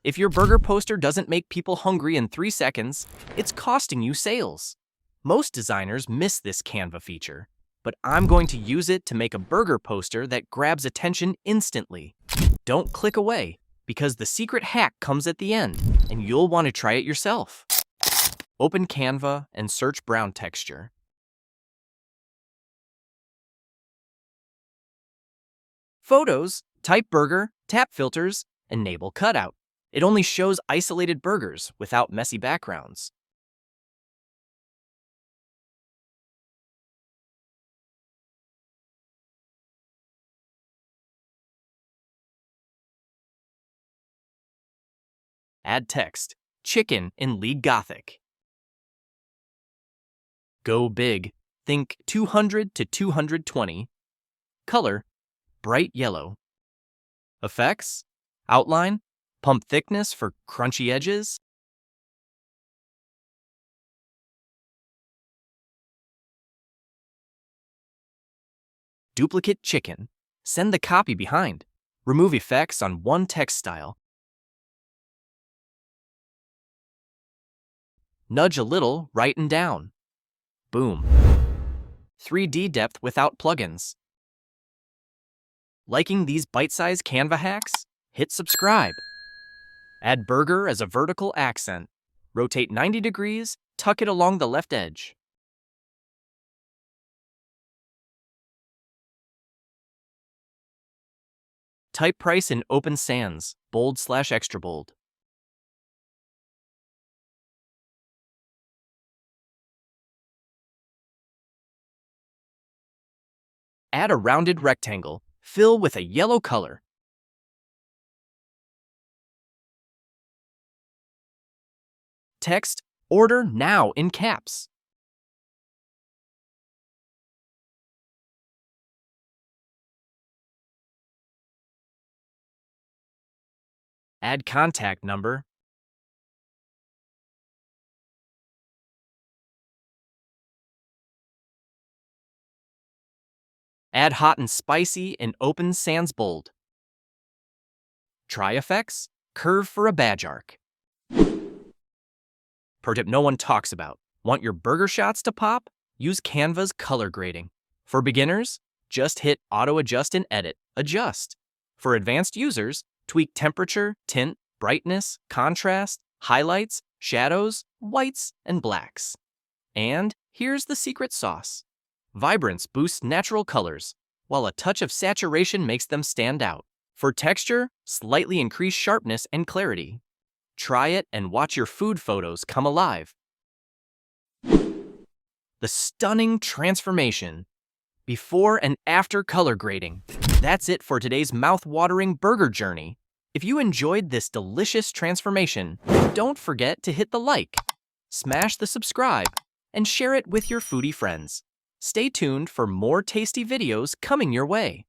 If your burger poster doesn't make people hungry in 3 seconds, it's costing you sales. Most designers miss this Canva feature, but I'm going to use it to make a burger poster that grabs attention instantly. Don't click away, because the secret hack comes at the end, and you'll want to try it yourself. Open Canva and search brown texture. Photos, type burger, tap filters, enable cutout. It only shows isolated burgers without messy backgrounds. Add text, chicken in League Gothic. Go big, think 200 to 220. Color, bright yellow. Effects, outline, pump thickness for crunchy edges. Duplicate chicken, send the copy behind. Remove effects on one text style. Nudge a little right and down. Boom. 3D depth without plugins. Liking these bite-sized Canva hacks? Hit subscribe. Add burger as a vertical accent. Rotate 90 degrees, tuck it along the left edge. Type price in open sans, bold/extra bold. Add a rounded rectangle. Fill with a yellow color. Text, order now in caps. Add contact number. Add hot and spicy in open sans bold. Try effects, curve for a badge arc. Pro tip no one talks about. Want your burger shots to pop? Use Canva's color grading. For beginners, just hit auto adjust and edit, adjust. For advanced users, tweak temperature, tint, brightness, contrast, highlights, shadows, whites, and blacks. And here's the secret sauce. Vibrance boosts natural colors, while a touch of saturation makes them stand out. For texture, slightly increase sharpness and clarity. Try it and watch your food photos come alive. The stunning transformation. Before and after color grading. That's it for today's mouth-watering burger journey. If you enjoyed this delicious transformation, don't forget to hit the like, smash the subscribe, and share it with your foodie friends. Stay tuned for more tasty videos coming your way.